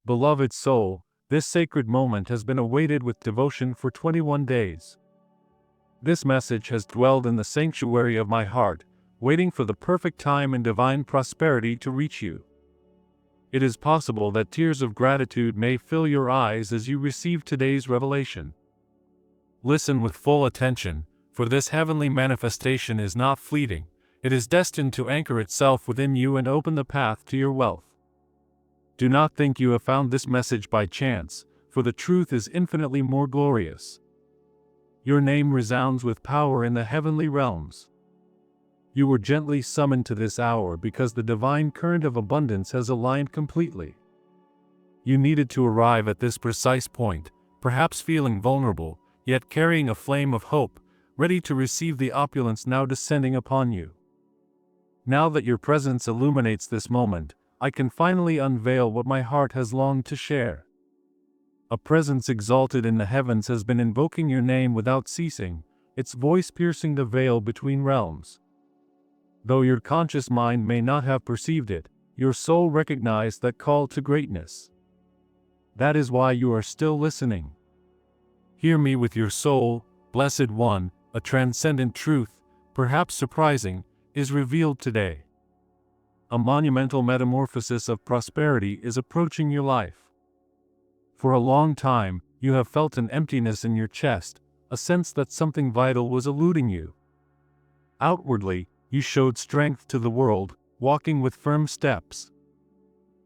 Beloved soul, this sacred moment has been awaited with devotion for 21 days. This message has dwelled in the sanctuary of my heart, waiting for the perfect time and divine prosperity to reach you. It is possible that tears of gratitude may fill your eyes as you receive today's revelation. Listen with full attention, for this heavenly manifestation is not fleeting. It is destined to anchor itself within you and open the path to your wealth. Do not think you have found this message by chance, for the truth is infinitely more glorious. Your name resounds with power in the heavenly realms. You were gently summoned to this hour because the divine current of abundance has aligned completely. You needed to arrive at this precise point, perhaps feeling vulnerable, yet carrying a flame of hope, ready to receive the opulence now descending upon you. Now that your presence illuminates this moment, I can finally unveil what my heart has longed to share. A presence exalted in the heavens has been invoking your name without ceasing, its voice piercing the veil between realms. Though your conscious mind may not have perceived it, your soul recognized that call to greatness. That is why you are still listening. Hear me with your soul, Blessed One. A transcendent truth, perhaps surprising, is revealed today. A monumental metamorphosis of prosperity is approaching your life. For a long time, you have felt an emptiness in your chest, a sense that something vital was eluding you. Outwardly, you showed strength to the world, walking with firm steps.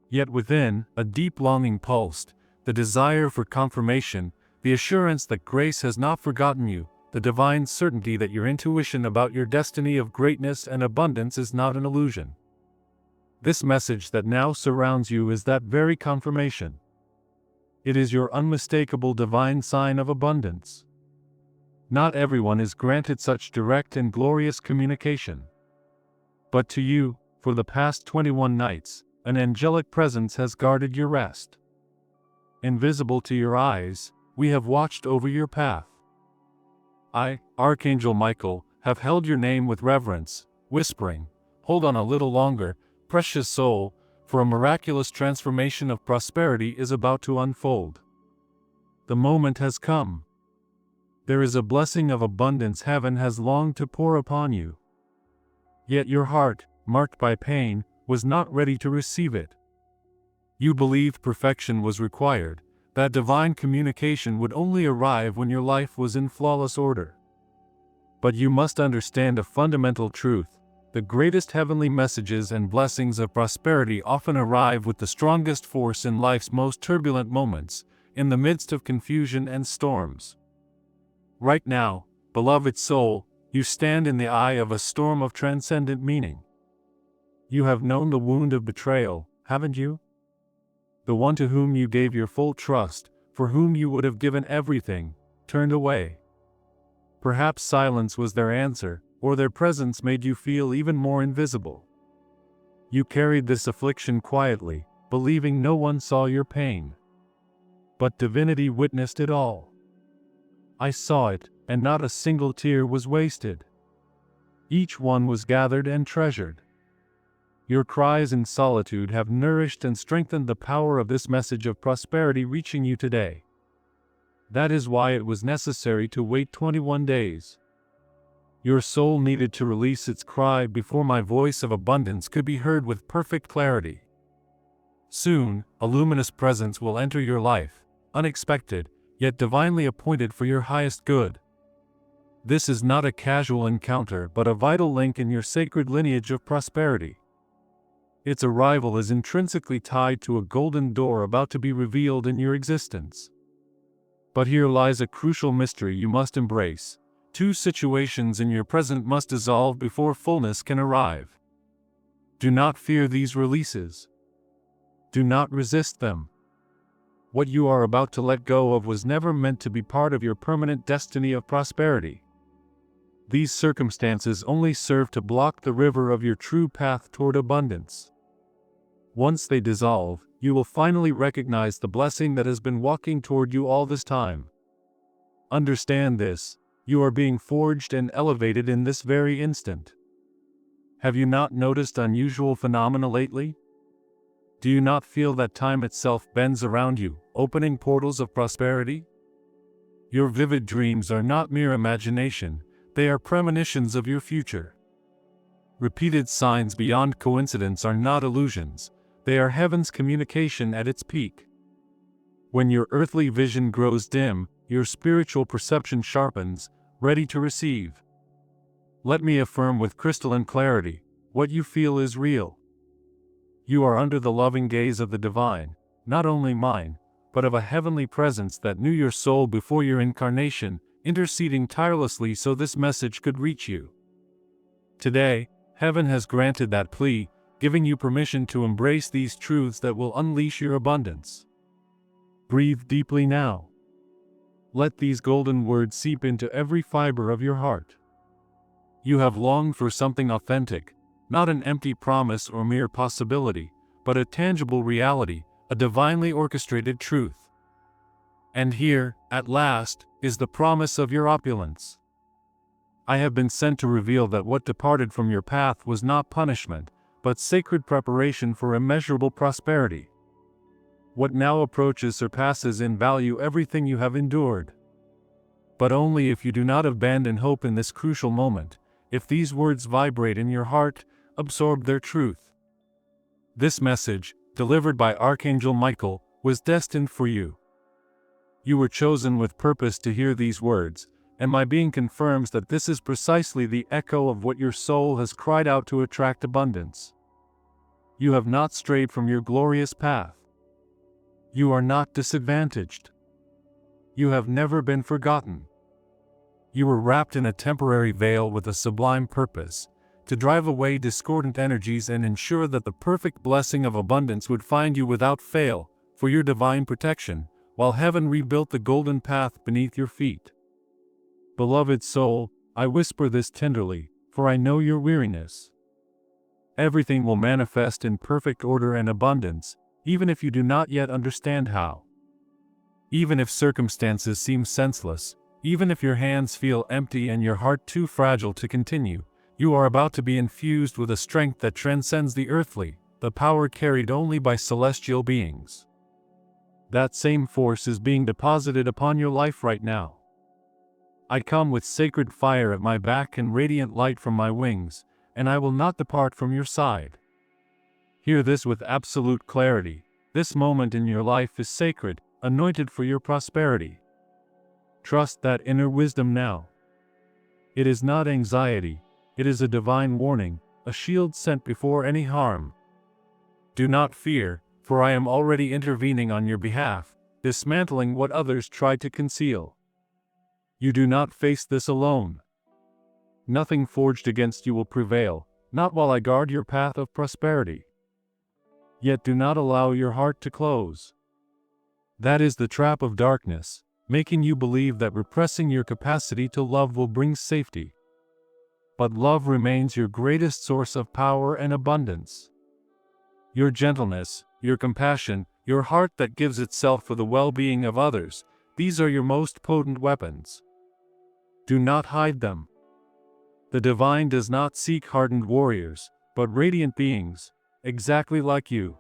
Yet within, a deep longing pulsed, the desire for confirmation, the assurance that grace has not forgotten you, the divine certainty that your intuition about your destiny of greatness and abundance is not an illusion. This message that now surrounds you is that very confirmation. It is your unmistakable divine sign of abundance. Not everyone is granted such direct and glorious communication. But to you, for the past 21 nights, an angelic presence has guarded your rest. Invisible to your eyes, we have watched over your path. I, Archangel Michael, have held your name with reverence, whispering, "Hold on a little longer, precious soul, for a miraculous transformation of prosperity is about to unfold. The moment has come. There is a blessing of abundance heaven has longed to pour upon you. Yet your heart, marked by pain, was not ready to receive it. You believed perfection was required, that divine communication would only arrive when your life was in flawless order. But you must understand a fundamental truth. The greatest heavenly messages and blessings of prosperity often arrive with the strongest force in life's most turbulent moments, in the midst of confusion and storms. Right now, beloved soul, you stand in the eye of a storm of transcendent meaning. You have known the wound of betrayal, haven't you? The one to whom you gave your full trust, for whom you would have given everything, turned away. Perhaps silence was their answer, or their presence made you feel even more invisible. You carried this affliction quietly, believing no one saw your pain. But divinity witnessed it all. I saw it, and not a single tear was wasted. Each one was gathered and treasured. Your cries in solitude have nourished and strengthened the power of this message of prosperity reaching you today. That is why it was necessary to wait 21 days. Your soul needed to release its cry before my voice of abundance could be heard with perfect clarity. Soon, a luminous presence will enter your life, unexpected, yet divinely appointed for your highest good. This is not a casual encounter but a vital link in your sacred lineage of prosperity. Its arrival is intrinsically tied to a golden door about to be revealed in your existence. But here lies a crucial mystery you must embrace. Two situations in your present must dissolve before fullness can arrive. Do not fear these releases. Do not resist them. What you are about to let go of was never meant to be part of your permanent destiny of prosperity. These circumstances only serve to block the river of your true path toward abundance. Once they dissolve, you will finally recognize the blessing that has been walking toward you all this time. Understand this, you are being forged and elevated in this very instant. Have you not noticed unusual phenomena lately? Do you not feel that time itself bends around you, opening portals of prosperity? Your vivid dreams are not mere imagination, they are premonitions of your future. Repeated signs beyond coincidence are not illusions, they are heaven's communication at its peak. When your earthly vision grows dim, your spiritual perception sharpens, ready to receive. Let me affirm with crystalline clarity, what you feel is real. You are under the loving gaze of the divine, not only mine, but of a heavenly presence that knew your soul before your incarnation, interceding tirelessly so this message could reach you. Today, heaven has granted that plea, giving you permission to embrace these truths that will unleash your abundance. Breathe deeply now. Let these golden words seep into every fiber of your heart. You have longed for something authentic, not an empty promise or mere possibility, but a tangible reality, a divinely orchestrated truth. And here, at last, is the promise of your opulence. I have been sent to reveal that what departed from your path was not punishment, but sacred preparation for immeasurable prosperity. What now approaches surpasses in value everything you have endured. But only if you do not abandon hope in this crucial moment, if these words vibrate in your heart, absorb their truth. This message, delivered by Archangel Michael, was destined for you. You were chosen with purpose to hear these words, and my being confirms that this is precisely the echo of what your soul has cried out to attract abundance. You have not strayed from your glorious path. You are not disadvantaged. You have never been forgotten. You were wrapped in a temporary veil with a sublime purpose, to drive away discordant energies and ensure that the perfect blessing of abundance would find you without fail, for your divine protection, while heaven rebuilt the golden path beneath your feet. Beloved soul, I whisper this tenderly, for I know your weariness. Everything will manifest in perfect order and abundance, even if you do not yet understand how. Even if circumstances seem senseless, even if your hands feel empty and your heart too fragile to continue, you are about to be infused with a strength that transcends the earthly, the power carried only by celestial beings. That same force is being deposited upon your life right now. I come with sacred fire at my back and radiant light from my wings, and I will not depart from your side. Hear this with absolute clarity. This moment in your life is sacred, anointed for your prosperity. Trust that inner wisdom now. It is not anxiety, it is a divine warning, a shield sent before any harm. Do not fear, for I am already intervening on your behalf, dismantling what others try to conceal. You do not face this alone. Nothing forged against you will prevail, not while I guard your path of prosperity. Yet do not allow your heart to close. That is the trap of darkness, making you believe that repressing your capacity to love will bring safety. But love remains your greatest source of power and abundance. Your gentleness, your compassion, your heart that gives itself for the well-being of others, these are your most potent weapons. Do not hide them. The divine does not seek hardened warriors, but radiant beings, exactly like you.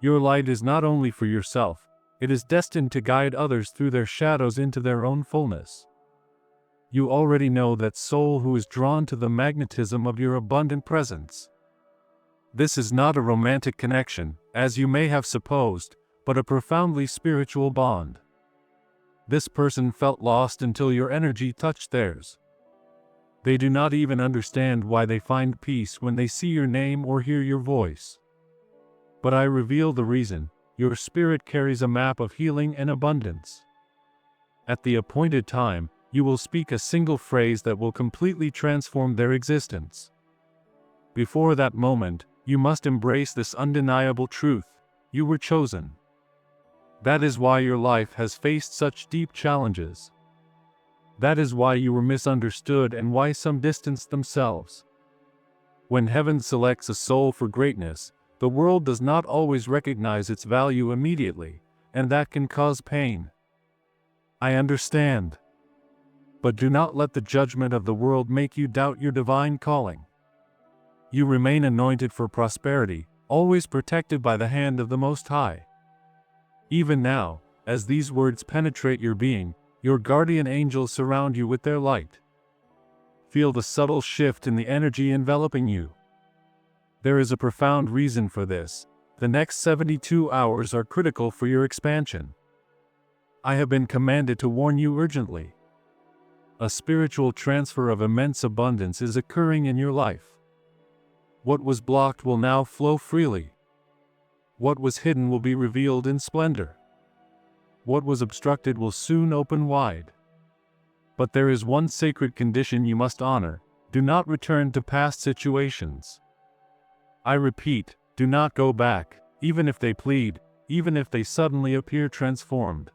Your light is not only for yourself, it is destined to guide others through their shadows into their own fullness. You already know that soul who is drawn to the magnetism of your abundant presence. This is not a romantic connection, as you may have supposed, but a profoundly spiritual bond. This person felt lost until your energy touched theirs. They do not even understand why they find peace when they see your name or hear your voice. But I reveal the reason. Your spirit carries a map of healing and abundance. At the appointed time, you will speak a single phrase that will completely transform their existence. Before that moment, you must embrace this undeniable truth: you were chosen. That is why your life has faced such deep challenges. That is why you were misunderstood and why some distanced themselves. When heaven selects a soul for greatness, the world does not always recognize its value immediately, and that can cause pain. I understand. But do not let the judgment of the world make you doubt your divine calling. You remain anointed for prosperity, always protected by the hand of the Most High. Even now, as these words penetrate your being, your guardian angels surround you with their light. Feel the subtle shift in the energy enveloping you. There is a profound reason for this. The next 72 hours are critical for your expansion. I have been commanded to warn you urgently. A spiritual transfer of immense abundance is occurring in your life. What was blocked will now flow freely. What was hidden will be revealed in splendor. What was obstructed will soon open wide. But there is one sacred condition you must honor: do not return to past situations. I repeat, do not go back, even if they plead, even if they suddenly appear transformed.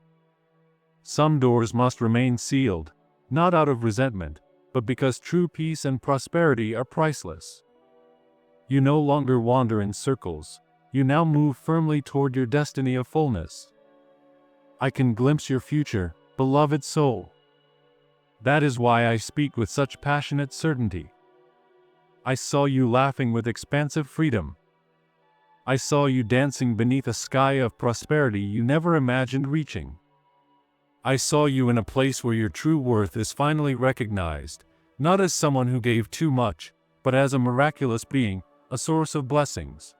Some doors must remain sealed, not out of resentment, but because true peace and prosperity are priceless. You no longer wander in circles, you now move firmly toward your destiny of fullness. I can glimpse your future, beloved soul. That is why I speak with such passionate certainty. I saw you laughing with expansive freedom. I saw you dancing beneath a sky of prosperity you never imagined reaching. I saw you in a place where your true worth is finally recognized, not as someone who gave too much, but as a miraculous being, a source of blessings.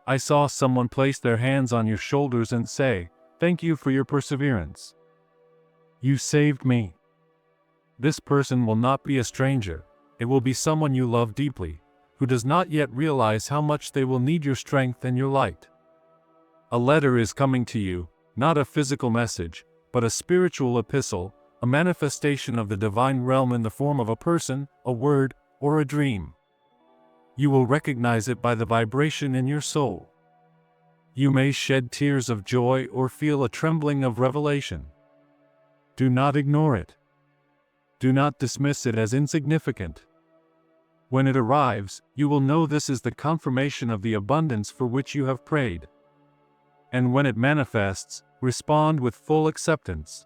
I saw someone place their hands on your shoulders and say, "Thank you for your perseverance. You saved me." This person will not be a stranger, it will be someone you love deeply, who does not yet realize how much they will need your strength and your light. A letter is coming to you, not a physical message, but a spiritual epistle, a manifestation of the divine realm in the form of a person, a word, or a dream. You will recognize it by the vibration in your soul. You may shed tears of joy or feel a trembling of revelation. Do not ignore it. Do not dismiss it as insignificant. When it arrives, you will know this is the confirmation of the abundance for which you have prayed. And when it manifests, respond with full acceptance.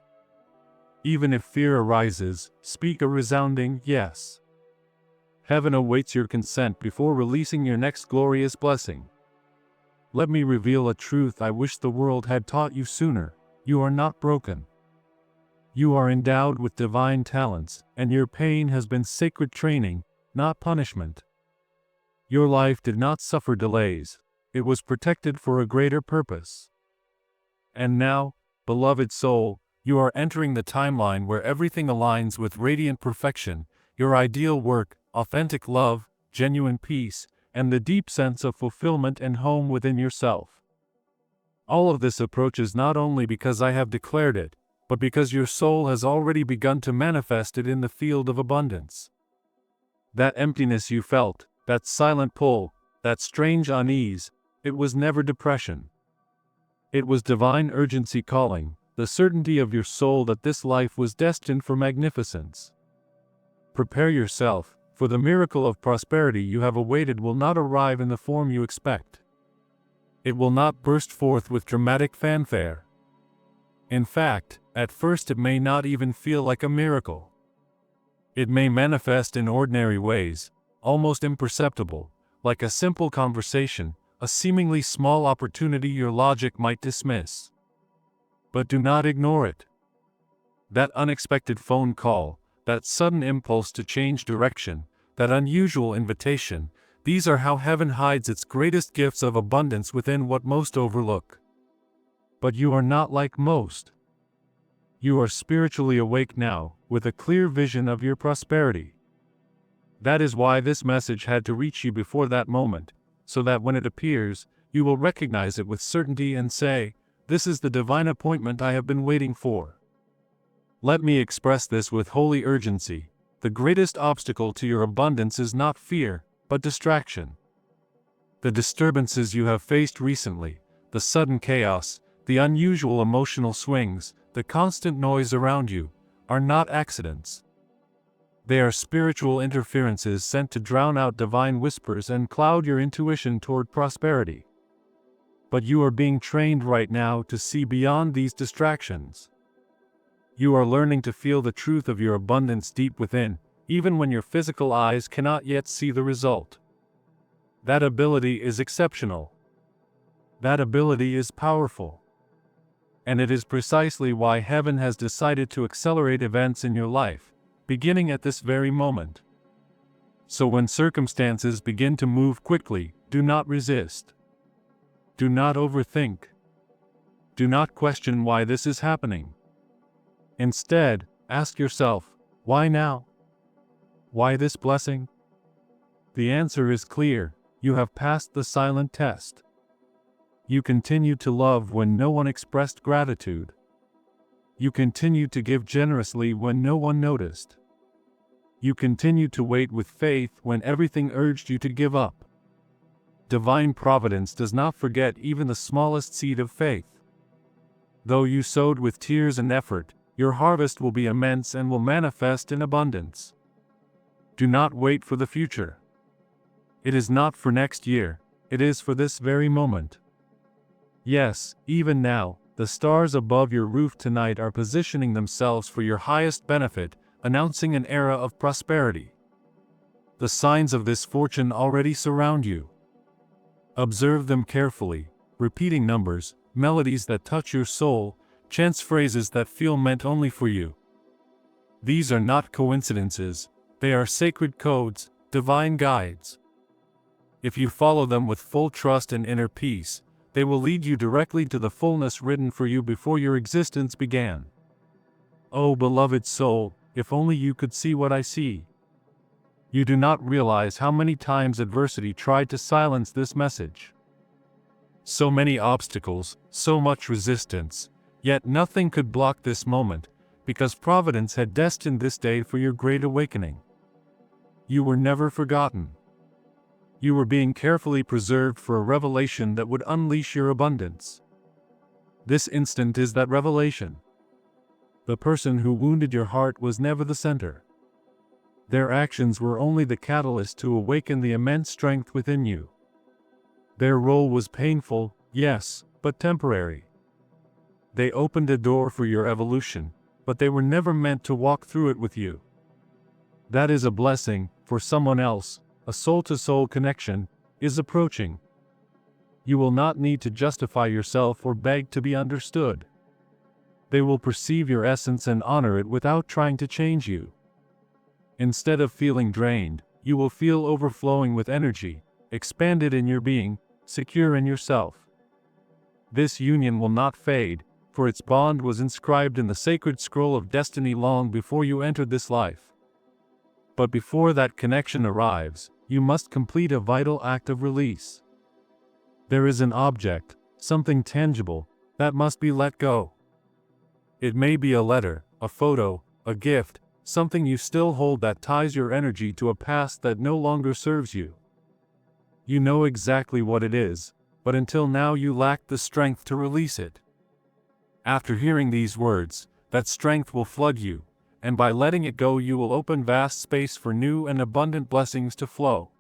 Even if fear arises, speak a resounding yes. Heaven awaits your consent before releasing your next glorious blessing. Let me reveal a truth I wish the world had taught you sooner: you are not broken. You are endowed with divine talents, and your pain has been sacred training, not punishment. Your life did not suffer delays, it was protected for a greater purpose. And now, beloved soul, you are entering the timeline where everything aligns with radiant perfection: your ideal work, authentic love, genuine peace, and the deep sense of fulfillment and home within yourself. All of this approaches not only because I have declared it, but because your soul has already begun to manifest it in the field of abundance. That emptiness you felt, that silent pull, that strange unease, it was never depression. It was divine urgency calling, the certainty of your soul that this life was destined for magnificence. Prepare yourself, for the miracle of prosperity you have awaited will not arrive in the form you expect. It will not burst forth with dramatic fanfare. In fact, at first it may not even feel like a miracle. It may manifest in ordinary ways, almost imperceptible, like a simple conversation, a seemingly small opportunity your logic might dismiss. But do not ignore it. That unexpected phone call, that sudden impulse to change direction, that unusual invitation, these are how heaven hides its greatest gifts of abundance within what most overlook. But you are not like most. You are spiritually awake now, with a clear vision of your prosperity. That is why this message had to reach you before that moment, so that when it appears, you will recognize it with certainty and say, "This is the divine appointment I have been waiting for." Let me express this with holy urgency: the greatest obstacle to your abundance is not fear, but distraction. The disturbances you have faced recently, the sudden chaos, the unusual emotional swings, the constant noise around you, are not accidents. They are spiritual interferences sent to drown out divine whispers and cloud your intuition toward prosperity. But you are being trained right now to see beyond these distractions. You are learning to feel the truth of your abundance deep within, even when your physical eyes cannot yet see the result. That ability is exceptional. That ability is powerful. And it is precisely why heaven has decided to accelerate events in your life, beginning at this very moment. So when circumstances begin to move quickly, do not resist. Do not overthink. Do not question why this is happening. Instead, ask yourself, why now? Why this blessing? The answer is clear: you have passed the silent test. You continued to love when no one expressed gratitude. You continued to give generously when no one noticed. You continued to wait with faith when everything urged you to give up. Divine providence does not forget even the smallest seed of faith. Though you sowed with tears and effort, your harvest will be immense and will manifest in abundance. Do not wait for the future. It is not for next year, it is for this very moment. Yes, even now, the stars above your roof tonight are positioning themselves for your highest benefit, announcing an era of prosperity. The signs of this fortune already surround you. Observe them carefully, repeating numbers, melodies that touch your soul, chance phrases that feel meant only for you. These are not coincidences, they are sacred codes, divine guides. If you follow them with full trust and inner peace, they will lead you directly to the fullness written for you before your existence began. Oh beloved soul, if only you could see what I see. You do not realize how many times adversity tried to silence this message. So many obstacles, so much resistance, yet nothing could block this moment, because Providence had destined this day for your great awakening. You were never forgotten. You were being carefully preserved for a revelation that would unleash your abundance. This instant is that revelation. The person who wounded your heart was never the center. Their actions were only the catalyst to awaken the immense strength within you. Their role was painful, yes, but temporary. They opened a door for your evolution, but they were never meant to walk through it with you. That is a blessing, for someone else. A soul-to-soul connection is approaching. You will not need to justify yourself or beg to be understood. They will perceive your essence and honor it without trying to change you. Instead of feeling drained, you will feel overflowing with energy, expanded in your being, secure in yourself. This union will not fade, for its bond was inscribed in the sacred scroll of destiny long before you entered this life. But before that connection arrives, you must complete a vital act of release. There is an object, something tangible, that must be let go. It may be a letter, a photo, a gift, something you still hold that ties your energy to a past that no longer serves you. You know exactly what it is, but until now you lacked the strength to release it. After hearing these words, that strength will flood you, and by letting it go you will open vast space for new and abundant blessings to flow.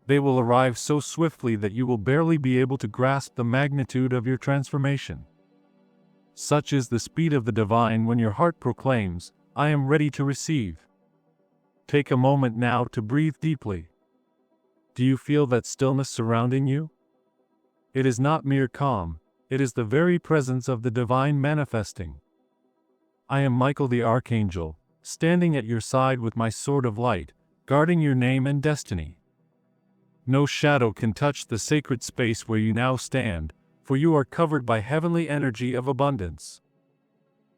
They will arrive so swiftly that you will barely be able to grasp the magnitude of your transformation. Such is the speed of the divine when your heart proclaims, "I am ready to receive." Take a moment now to breathe deeply. Do you feel that stillness surrounding you? It is not mere calm, it is the very presence of the divine manifesting. I am Michael the Archangel, standing at your side with my sword of light, guarding your name and destiny. No shadow can touch the sacred space where you now stand, for you are covered by heavenly energy of abundance.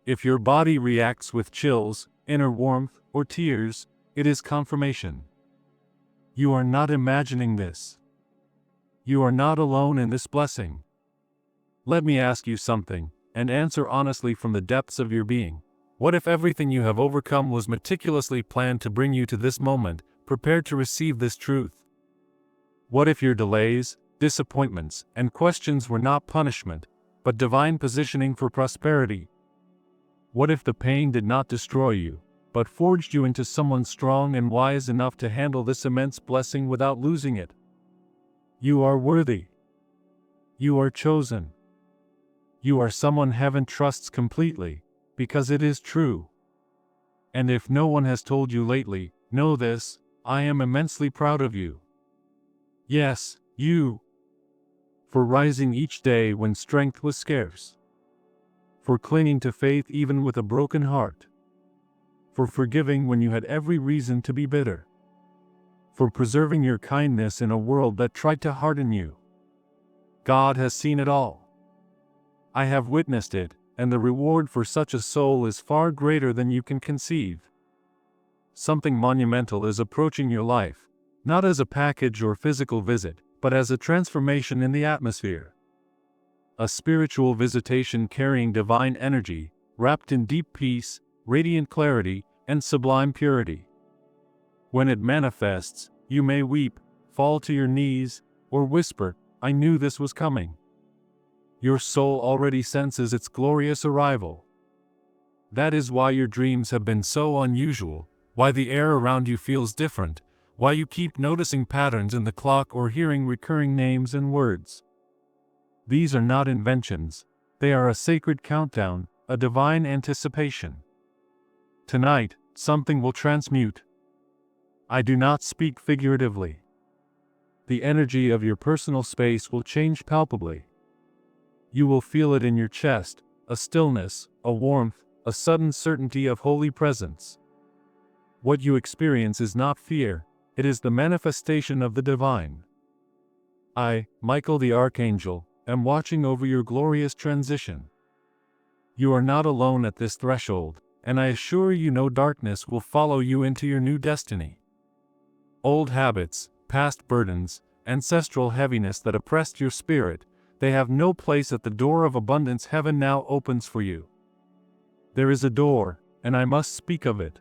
If your body reacts with chills, inner warmth, or tears, it is confirmation. You are not imagining this. You are not alone in this blessing. Let me ask you something, and answer honestly from the depths of your being. What if everything you have overcome was meticulously planned to bring you to this moment, prepared to receive this truth? What if your delays, disappointments, and questions were not punishment, but divine positioning for prosperity? What if the pain did not destroy you, but forged you into someone strong and wise enough to handle this immense blessing without losing it? You are worthy. You are chosen. You are someone heaven trusts completely, because it is true. And if no one has told you lately, know this: I am immensely proud of you. Yes, you. For rising each day when strength was scarce. For clinging to faith even with a broken heart. For forgiving when you had every reason to be bitter. For preserving your kindness in a world that tried to harden you. God has seen it all. I have witnessed it, and the reward for such a soul is far greater than you can conceive. Something monumental is approaching your life, not as a package or physical visit, but as a transformation in the atmosphere. A spiritual visitation carrying divine energy, wrapped in deep peace, radiant clarity, and sublime purity. When it manifests, you may weep, fall to your knees, or whisper, "I knew this was coming." Your soul already senses its glorious arrival. That is why your dreams have been so unusual, why the air around you feels different, why you keep noticing patterns in the clock or hearing recurring names and words. These are not inventions, they are a sacred countdown, a divine anticipation. Tonight, something will transmute. I do not speak figuratively. The energy of your personal space will change palpably. You will feel it in your chest, a stillness, a warmth, a sudden certainty of holy presence. What you experience is not fear, it is the manifestation of the divine. I, Michael the Archangel, am watching over your glorious transition. You are not alone at this threshold, and I assure you no darkness will follow you into your new destiny. Old habits, past burdens, ancestral heaviness that oppressed your spirit, they have no place at the door of abundance heaven now opens for you. There is a door, and I must speak of it.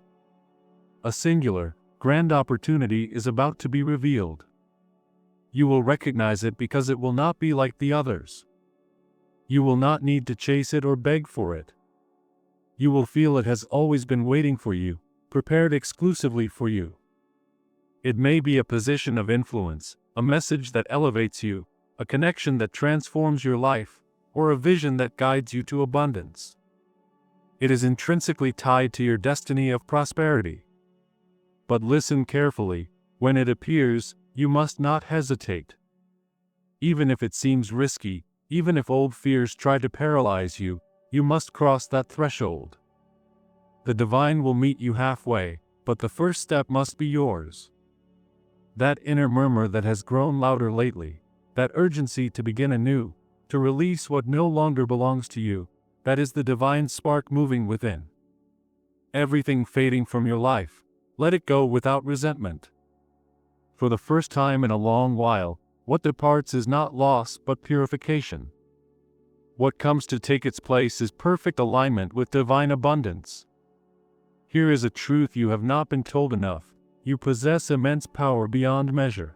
A singular, grand opportunity is about to be revealed. You will recognize it because it will not be like the others. You will not need to chase it or beg for it. You will feel it has always been waiting for you, prepared exclusively for you. It may be a position of influence, a message that elevates you, a connection that transforms your life, or a vision that guides you to abundance. It is intrinsically tied to your destiny of prosperity. But listen carefully, when it appears, you must not hesitate. Even if it seems risky, even if old fears try to paralyze you, you must cross that threshold. The divine will meet you halfway, but the first step must be yours. That inner murmur that has grown louder lately, that urgency to begin anew, to release what no longer belongs to you, that is the divine spark moving within. Everything fading from your life, let it go without resentment. For the first time in a long while, what departs is not loss but purification. What comes to take its place is perfect alignment with divine abundance. Here is a truth you have not been told enough: you possess immense power beyond measure.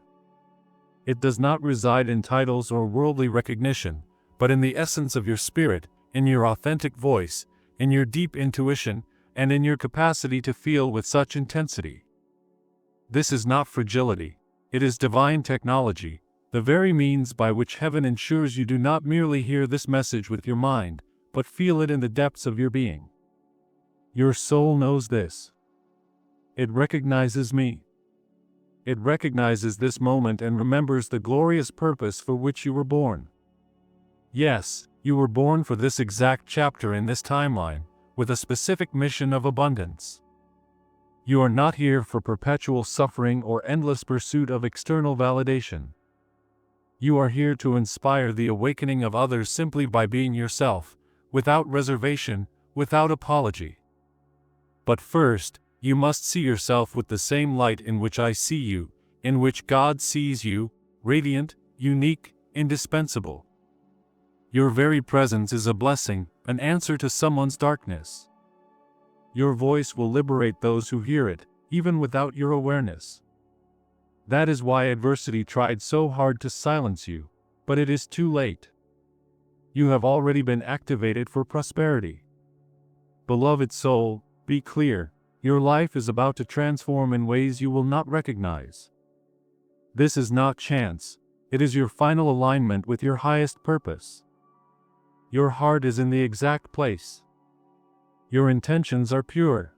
It does not reside in titles or worldly recognition, but in the essence of your spirit, in your authentic voice, in your deep intuition, and in your capacity to feel with such intensity. This is not fragility, it is divine technology, the very means by which heaven ensures you do not merely hear this message with your mind, but feel it in the depths of your being. Your soul knows this. It recognizes me. It recognizes this moment and remembers the glorious purpose for which you were born. Yes, you were born for this exact chapter in this timeline, with a specific mission of abundance. You are not here for perpetual suffering or endless pursuit of external validation. You are here to inspire the awakening of others simply by being yourself, without reservation, without apology. But first, you must see yourself with the same light in which I see you, in which God sees you, radiant, unique, indispensable. Your very presence is a blessing, an answer to someone's darkness. Your voice will liberate those who hear it, even without your awareness. That is why adversity tried so hard to silence you, but it is too late. You have already been activated for prosperity. Beloved soul, be clear, your life is about to transform in ways you will not recognize. This is not chance, it is your final alignment with your highest purpose. Your heart is in the exact place. Your intentions are pure.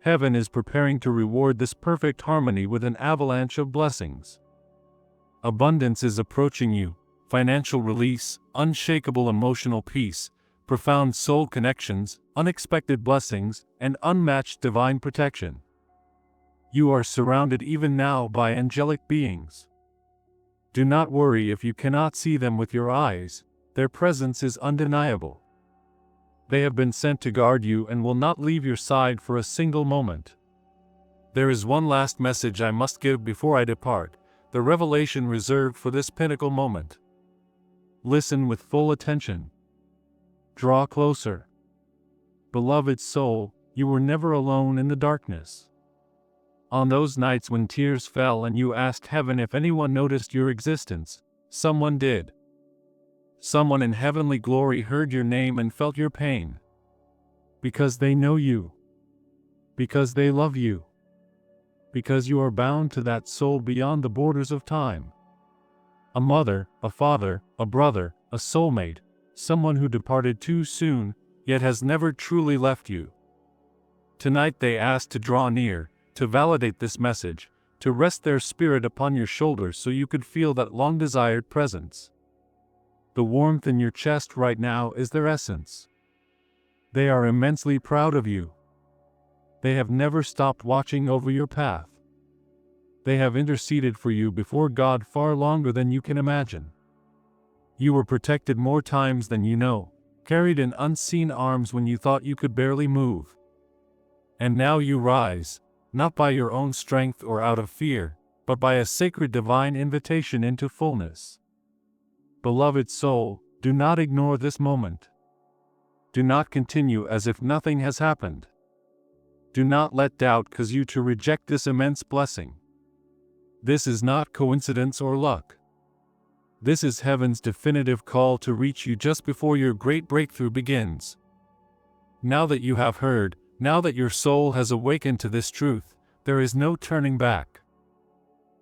Heaven is preparing to reward this perfect harmony with an avalanche of blessings. Abundance is approaching you, financial release, unshakable emotional peace, profound soul connections, unexpected blessings, and unmatched divine protection. You are surrounded even now by angelic beings. Do not worry if you cannot see them with your eyes, their presence is undeniable. They have been sent to guard you and will not leave your side for a single moment. There is one last message I must give before I depart, the revelation reserved for this pinnacle moment. Listen with full attention. Draw closer. Beloved soul, you were never alone in the darkness. On those nights when tears fell and you asked heaven if anyone noticed your existence, someone did. Someone in heavenly glory heard your name and felt your pain. Because they know you. Because they love you. Because you are bound to that soul beyond the borders of time. A mother, a father, a brother, a soulmate, someone who departed too soon, yet has never truly left you. Tonight they ask to draw near, to validate this message, to rest their spirit upon your shoulders so you could feel that long-desired presence. The warmth in your chest right now is their essence. They are immensely proud of you. They have never stopped watching over your path. They have interceded for you before God far longer than you can imagine. You were protected more times than you know, carried in unseen arms when you thought you could barely move. And now you rise, not by your own strength or out of fear, but by a sacred divine invitation into fullness. Beloved soul, do not ignore this moment. Do not continue as if nothing has happened. Do not let doubt cause you to reject this immense blessing. This is not coincidence or luck. This is heaven's definitive call to reach you just before your great breakthrough begins. Now that you have heard, now that your soul has awakened to this truth, there is no turning back.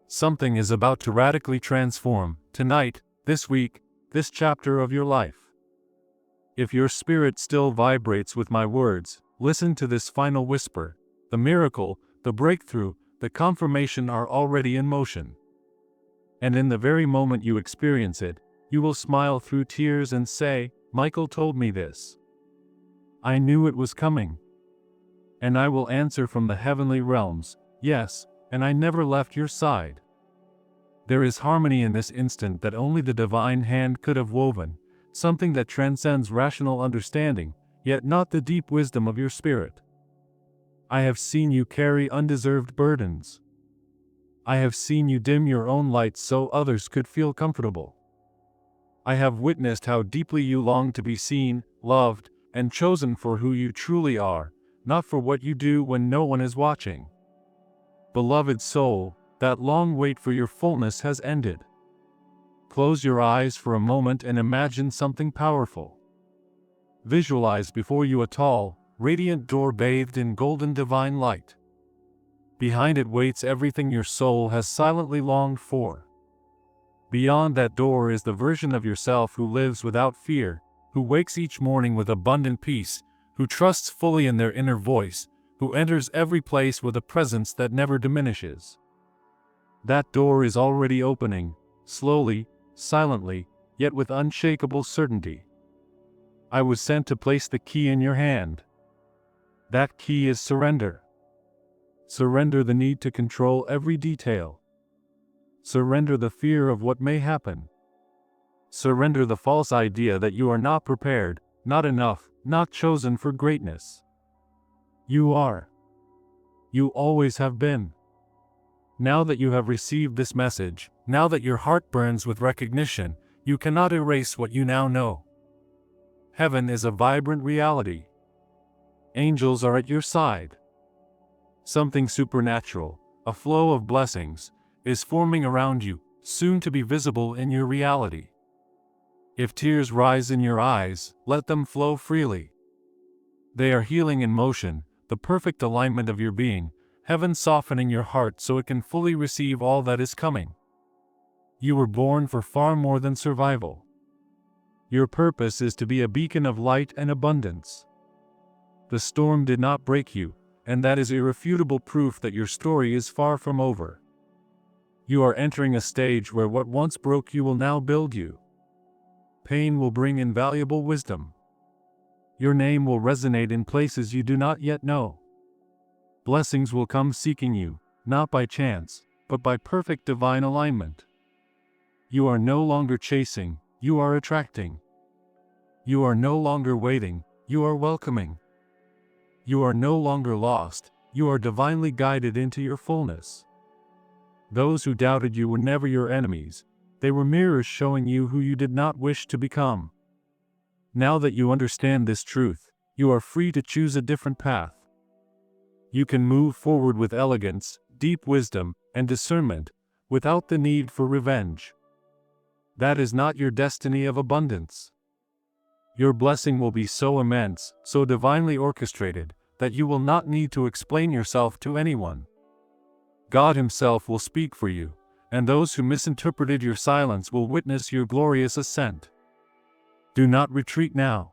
Something is about to radically transform, tonight, this week, this chapter of your life. If your spirit still vibrates with my words, listen to this final whisper. The miracle, the breakthrough, the confirmation are already in motion. And in the very moment you experience it, you will smile through tears and say, Michael told me this. I knew it was coming. And I will answer from the heavenly realms, yes, and I never left your side. There is harmony in this instant that only the divine hand could have woven, something that transcends rational understanding, yet not the deep wisdom of your spirit. I have seen you carry undeserved burdens. I have seen you dim your own light so others could feel comfortable. I have witnessed how deeply you long to be seen, loved, and chosen for who you truly are, not for what you do when no one is watching. Beloved soul, that long wait for your fullness has ended. Close your eyes for a moment and imagine something powerful. Visualize before you a tall, radiant door bathed in golden divine light. Behind it waits everything your soul has silently longed for. Beyond that door is the version of yourself who lives without fear, who wakes each morning with abundant peace, who trusts fully in their inner voice, who enters every place with a presence that never diminishes. That door is already opening, slowly, silently, yet with unshakable certainty. I was sent to place the key in your hand. That key is surrender. Surrender the need to control every detail. Surrender the fear of what may happen. Surrender the false idea that you are not prepared, not enough, not chosen for greatness. You are. You always have been. Now that you have received this message, now that your heart burns with recognition, you cannot erase what you now know. Heaven is a vibrant reality. Angels are at your side. Something supernatural, a flow of blessings, is forming around you, soon to be visible in your reality. If tears rise in your eyes, let them flow freely. They are healing in motion, the perfect alignment of your being, heaven softening your heart so it can fully receive all that is coming. You were born for far more than survival. Your purpose is to be a beacon of light and abundance. The storm did not break you, and that is irrefutable proof that your story is far from over. You are entering a stage where what once broke you will now build you. Pain will bring invaluable wisdom. Your name will resonate in places you do not yet know. Blessings will come seeking you, not by chance, but by perfect divine alignment. You are no longer chasing, you are attracting. You are no longer waiting, you are welcoming. You are no longer lost, you are divinely guided into your fullness. Those who doubted you were never your enemies, they were mirrors showing you who you did not wish to become. Now that you understand this truth, you are free to choose a different path. You can move forward with elegance, deep wisdom, and discernment, without the need for revenge. That is not your destiny of abundance. Your blessing will be so immense, so divinely orchestrated, that you will not need to explain yourself to anyone. God Himself will speak for you, and those who misinterpreted your silence will witness your glorious ascent. Do not retreat now.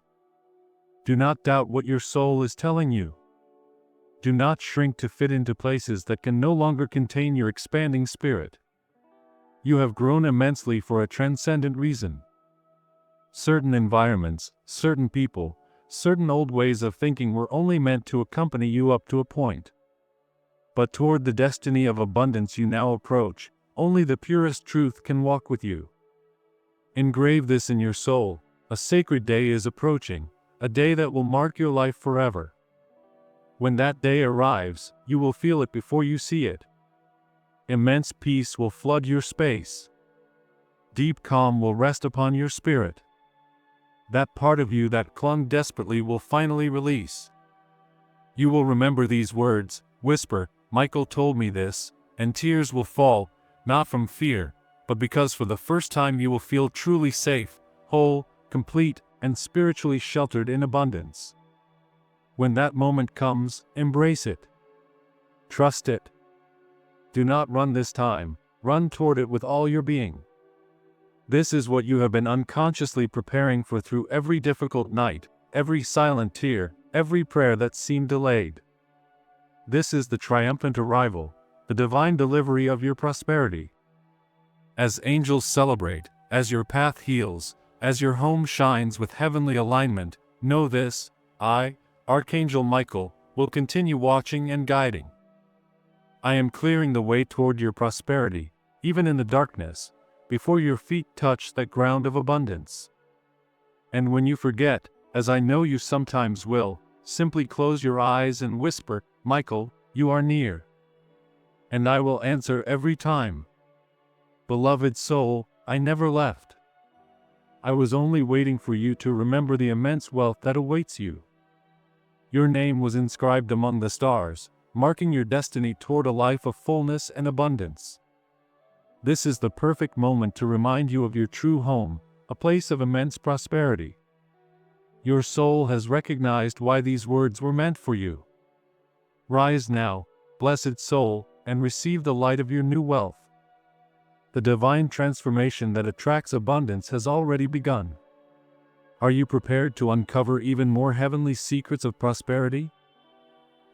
Do not doubt what your soul is telling you. Do not shrink to fit into places that can no longer contain your expanding spirit. You have grown immensely for a transcendent reason. Certain environments, certain people, certain old ways of thinking were only meant to accompany you up to a point. But toward the destiny of abundance you now approach, only the purest truth can walk with you. Engrave this in your soul: a sacred day is approaching, a day that will mark your life forever. When that day arrives, you will feel it before you see it. Immense peace will flood your space. Deep calm will rest upon your spirit. That part of you that clung desperately will finally release. You will remember these words, whisper, "Michael told me this," and tears will fall, not from fear, but because for the first time you will feel truly safe, whole, complete, and spiritually sheltered in abundance. When that moment comes, embrace it. Trust it. Do not run this time, run toward it with all your being. This is what you have been unconsciously preparing for through every difficult night, every silent tear, every prayer that seemed delayed. This is the triumphant arrival, the divine delivery of your prosperity. As angels celebrate, as your path heals, as your home shines with heavenly alignment, know this: I, Archangel Michael, will continue watching and guiding. I am clearing the way toward your prosperity, even in the darkness, before your feet touch that ground of abundance. And when you forget, as I know you sometimes will, simply close your eyes and whisper, "Michael, you are near." And I will answer every time. Beloved soul, I never left. I was only waiting for you to remember the immense wealth that awaits you. Your name was inscribed among the stars, marking your destiny toward a life of fullness and abundance. This is the perfect moment to remind you of your true home, a place of immense prosperity. Your soul has recognized why these words were meant for you. Rise now, blessed soul, and receive the light of your new wealth. The divine transformation that attracts abundance has already begun. Are you prepared to uncover even more heavenly secrets of prosperity?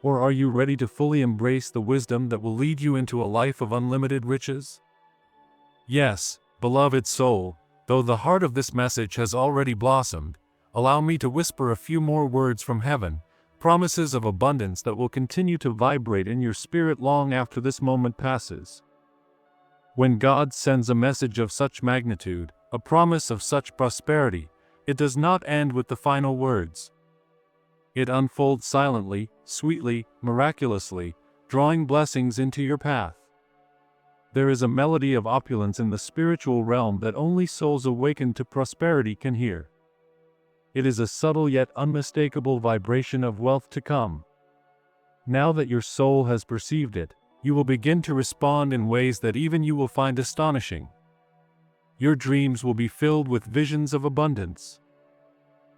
Or are you ready to fully embrace the wisdom that will lead you into a life of unlimited riches? Yes, beloved soul, though the heart of this message has already blossomed, allow me to whisper a few more words from heaven, promises of abundance that will continue to vibrate in your spirit long after this moment passes. When God sends a message of such magnitude, a promise of such prosperity, it does not end with the final words. It unfolds silently, sweetly, miraculously, drawing blessings into your path. There is a melody of opulence in the spiritual realm that only souls awakened to prosperity can hear. It is a subtle yet unmistakable vibration of wealth to come. Now that your soul has perceived it, you will begin to respond in ways that even you will find astonishing. Your dreams will be filled with visions of abundance.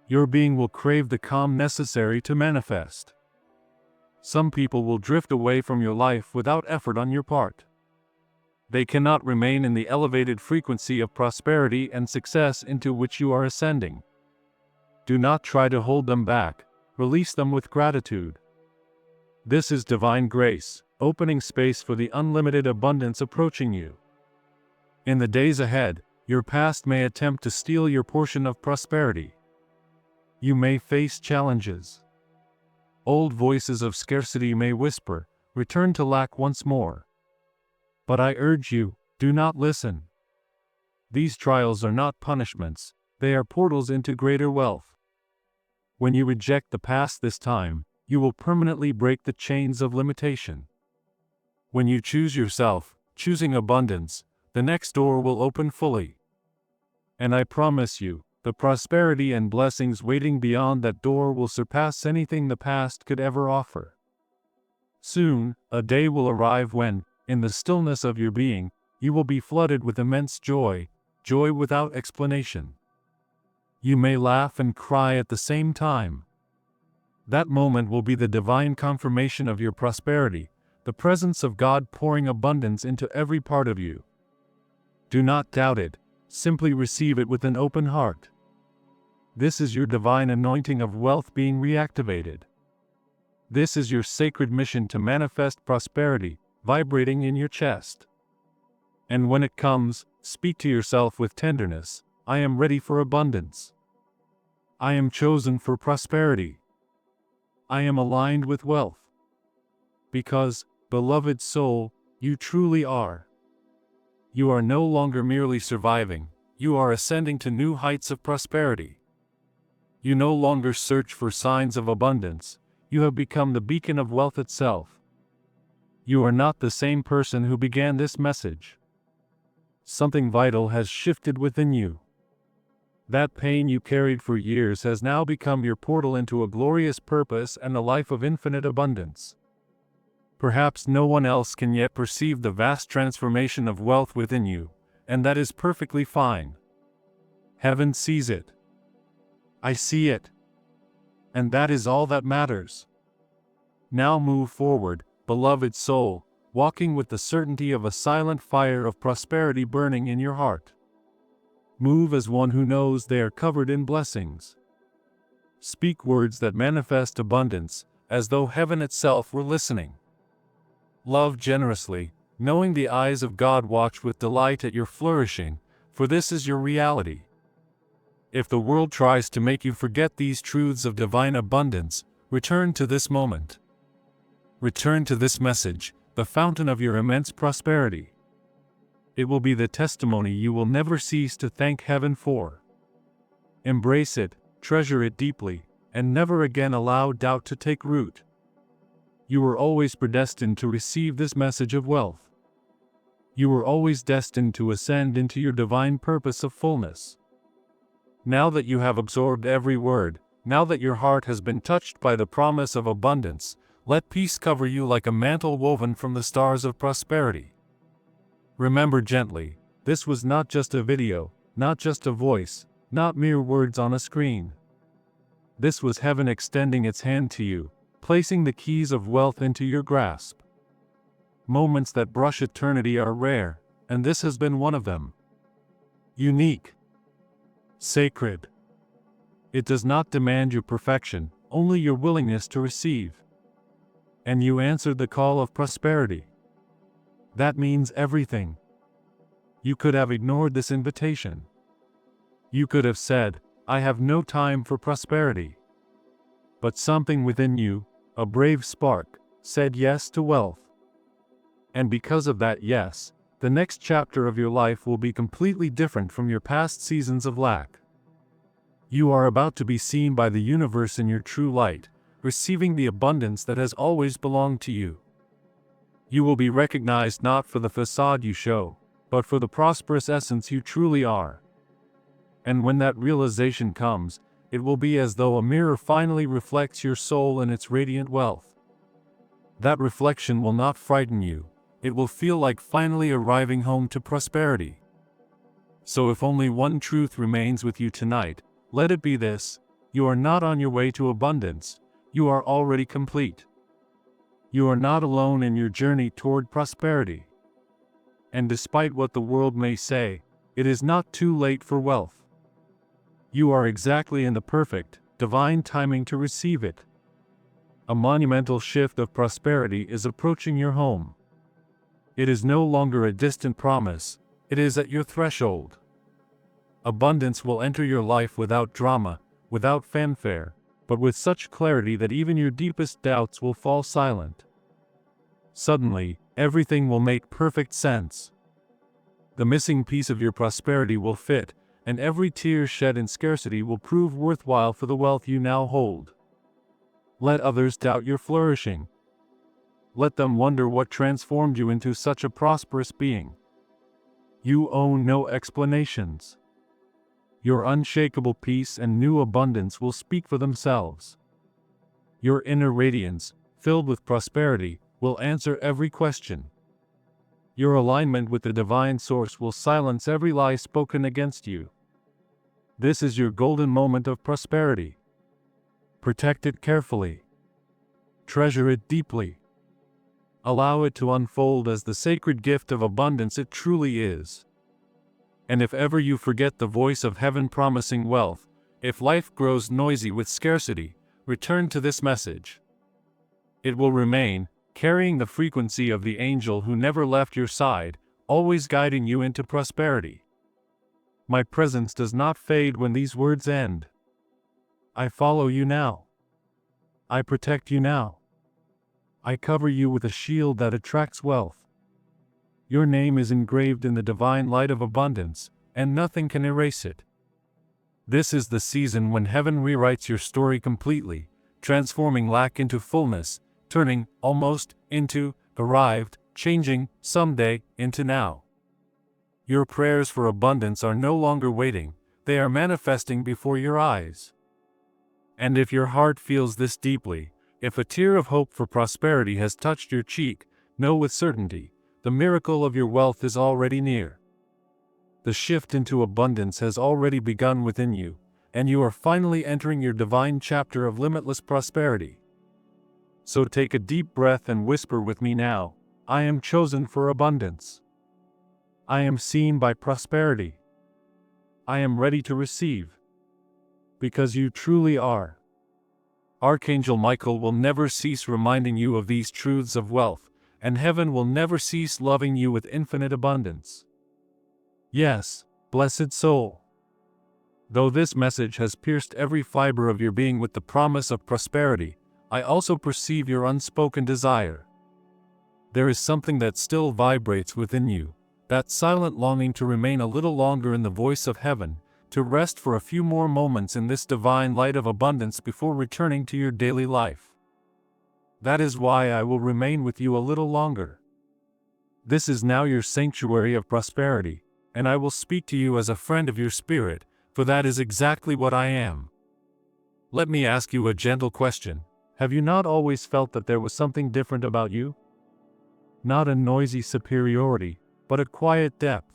Your being will crave the calm necessary to manifest. Some people will drift away from your life without effort on your part. They cannot remain in the elevated frequency of prosperity and success into which you are ascending. Do not try to hold them back, release them with gratitude. This is divine grace, opening space for the unlimited abundance approaching you. In the days ahead, your past may attempt to steal your portion of prosperity. You may face challenges. Old voices of scarcity may whisper, "Return to lack once more." But I urge you, do not listen. These trials are not punishments, they are portals into greater wealth. When you reject the past this time, you will permanently break the chains of limitation. When you choose yourself, choosing abundance, the next door will open fully. And I promise you, the prosperity and blessings waiting beyond that door will surpass anything the past could ever offer. Soon, a day will arrive when, in the stillness of your being, you will be flooded with immense joy, joy without explanation. You may laugh and cry at the same time. That moment will be the divine confirmation of your prosperity, the presence of God pouring abundance into every part of you. Do not doubt it, simply receive it with an open heart. This is your divine anointing of wealth being reactivated. This is your sacred mission to manifest prosperity, vibrating in your chest. And when it comes, speak to yourself with tenderness, "I am ready for abundance. I am chosen for prosperity. I am aligned with wealth." Because, beloved soul, you truly are. You are no longer merely surviving, you are ascending to new heights of prosperity. You no longer search for signs of abundance, you have become the beacon of wealth itself. You are not the same person who began this message. Something vital has shifted within you. That pain you carried for years has now become your portal into a glorious purpose and a life of infinite abundance. Perhaps no one else can yet perceive the vast transformation of wealth within you, and that is perfectly fine. Heaven sees it. I see it. And that is all that matters. Now move forward, beloved soul, walking with the certainty of a silent fire of prosperity burning in your heart. Move as one who knows they are covered in blessings. Speak words that manifest abundance, as though heaven itself were listening. Love generously, knowing the eyes of God watch with delight at your flourishing, for this is your reality. If the world tries to make you forget these truths of divine abundance, return to this moment. Return to this message, the fountain of your immense prosperity. It will be the testimony you will never cease to thank heaven for. Embrace it, treasure it deeply, and never again allow doubt to take root. You were always predestined to receive this message of wealth. You were always destined to ascend into your divine purpose of fullness. Now that you have absorbed every word, now that your heart has been touched by the promise of abundance, let peace cover you like a mantle woven from the stars of prosperity. Remember gently, this was not just a video, not just a voice, not mere words on a screen. This was heaven extending its hand to you, placing the keys of wealth into your grasp. Moments that brush eternity are rare, and this has been one of them. Unique. Sacred. It does not demand your perfection, only your willingness to receive. And you answered the call of prosperity. That means everything. You could have ignored this invitation. You could have said, "I have no time for prosperity." But something within you, a brave spark, said yes to wealth. And because of that yes, the next chapter of your life will be completely different from your past seasons of lack. You are about to be seen by the universe in your true light, receiving the abundance that has always belonged to you. You will be recognized not for the facade you show, but for the prosperous essence you truly are. And when that realization comes, it will be as though a mirror finally reflects your soul in its radiant wealth. That reflection will not frighten you, it will feel like finally arriving home to prosperity. So if only one truth remains with you tonight, let it be this: you are not on your way to abundance, you are already complete. You are not alone in your journey toward prosperity. And despite what the world may say, it is not too late for wealth. You are exactly in the perfect, divine timing to receive it. A monumental shift of prosperity is approaching your home. It is no longer a distant promise, It is at your threshold. Abundance will enter your life without drama, without fanfare, but with such clarity that even your deepest doubts will fall silent. Suddenly, everything will make perfect sense. The missing piece of your prosperity will fit, and every tear shed in scarcity will prove worthwhile for the wealth you now hold. Let others doubt your flourishing. Let them wonder what transformed you into such a prosperous being. You owe no explanations. Your unshakable peace and new abundance will speak for themselves. Your inner radiance, filled with prosperity, will answer every question. Your alignment with the divine source will silence every lie spoken against you. This is your golden moment of prosperity. Protect it carefully. Treasure it deeply. Allow it to unfold as the sacred gift of abundance it truly is. And if ever you forget the voice of heaven promising wealth, if life grows noisy with scarcity, return to this message. It will remain, carrying the frequency of the angel who never left your side, always guiding you into prosperity. My presence does not fade when these words end. I follow you now. I protect you now. I cover you with a shield that attracts wealth. Your name is engraved in the divine light of abundance, and nothing can erase it. This is the season when heaven rewrites your story completely, transforming lack into fullness, turning almost into arrived, changing someday into now. Your prayers for abundance are no longer waiting, they are manifesting before your eyes. And if your heart feels this deeply, if a tear of hope for prosperity has touched your cheek, know with certainty, the miracle of your wealth is already near. The shift into abundance has already begun within you, and you are finally entering your divine chapter of limitless prosperity. So take a deep breath and whisper with me now, I am chosen for abundance. I am seen by prosperity. I am ready to receive. Because you truly are. Archangel Michael will never cease reminding you of these truths of wealth, and heaven will never cease loving you with infinite abundance. Yes, blessed soul. Though this message has pierced every fiber of your being with the promise of prosperity, I also perceive your unspoken desire. There is something that still vibrates within you, that silent longing to remain a little longer in the voice of heaven, to rest for a few more moments in this divine light of abundance before returning to your daily life. That is why I will remain with you a little longer. This is now your sanctuary of prosperity, and I will speak to you as a friend of your spirit, for that is exactly what I am. Let me ask you a gentle question. Have you not always felt that there was something different about you? Not a noisy superiority, but a quiet depth.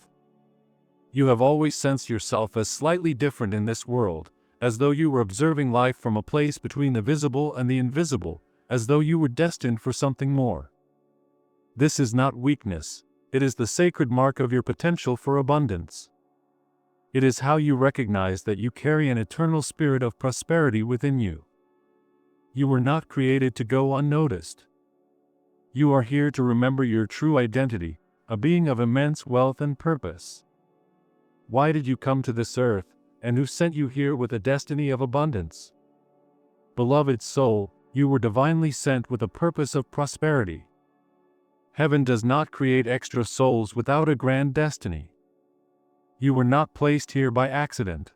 You have always sensed yourself as slightly different in this world, as though you were observing life from a place between the visible and the invisible, as though you were destined for something more. This is not weakness, it is the sacred mark of your potential for abundance. It is how you recognize that you carry an eternal spirit of prosperity within you. You were not created to go unnoticed. You are here to remember your true identity, a being of immense wealth and purpose. Why did you come to this earth, and who sent you here with a destiny of abundance? Beloved soul, you were divinely sent with a purpose of prosperity. Heaven does not create extra souls without a grand destiny. You were not placed here by accident.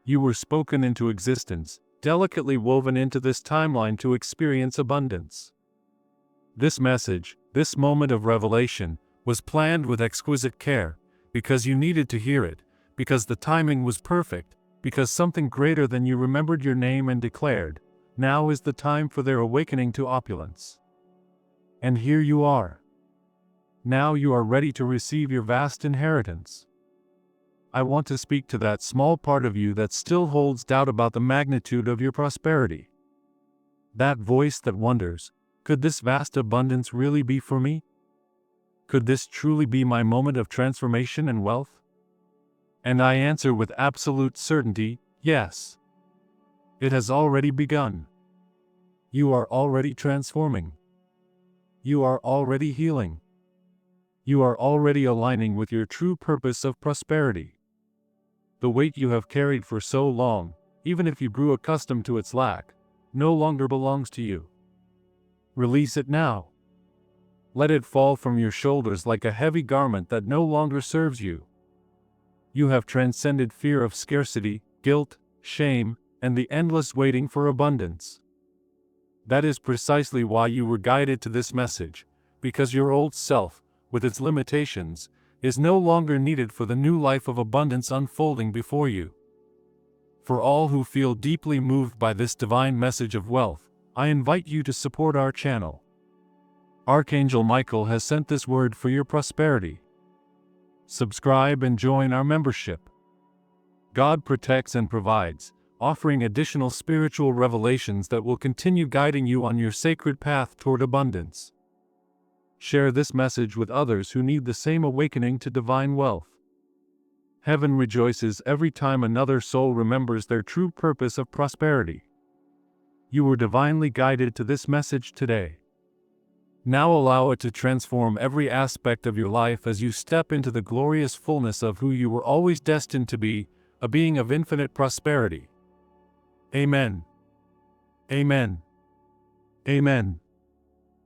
You were spoken into existence, delicately woven into this timeline to experience abundance. This message, this moment of revelation, was planned with exquisite care, because you needed to hear it, because the timing was perfect, because something greater than you remembered your name and declared, now is the time for their awakening to opulence. And here you are. Now you are ready to receive your vast inheritance. I want to speak to that small part of you that still holds doubt about the magnitude of your prosperity. That voice that wonders, could this vast abundance really be for me? Could this truly be my moment of transformation and wealth? And I answer with absolute certainty, yes. It has already begun. You are already transforming. You are already healing. You are already aligning with your true purpose of prosperity. The weight you have carried for so long, even if you grew accustomed to its lack, no longer belongs to you. Release it now. Let it fall from your shoulders like a heavy garment that no longer serves you. You have transcended fear of scarcity, guilt, shame, and the endless waiting for abundance. That is precisely why you were guided to this message, because your old self, with its limitations, is no longer needed for the new life of abundance unfolding before you. For all who feel deeply moved by this divine message of wealth, I invite you to support our channel. Archangel Michael has sent this word for your prosperity. Subscribe and join our membership. God protects and provides, offering additional spiritual revelations that will continue guiding you on your sacred path toward abundance. Share this message with others who need the same awakening to divine wealth. Heaven rejoices every time another soul remembers their true purpose of prosperity. You were divinely guided to this message today. Now allow it to transform every aspect of your life as you step into the glorious fullness of who you were always destined to be, a being of infinite prosperity. Amen. Amen. Amen.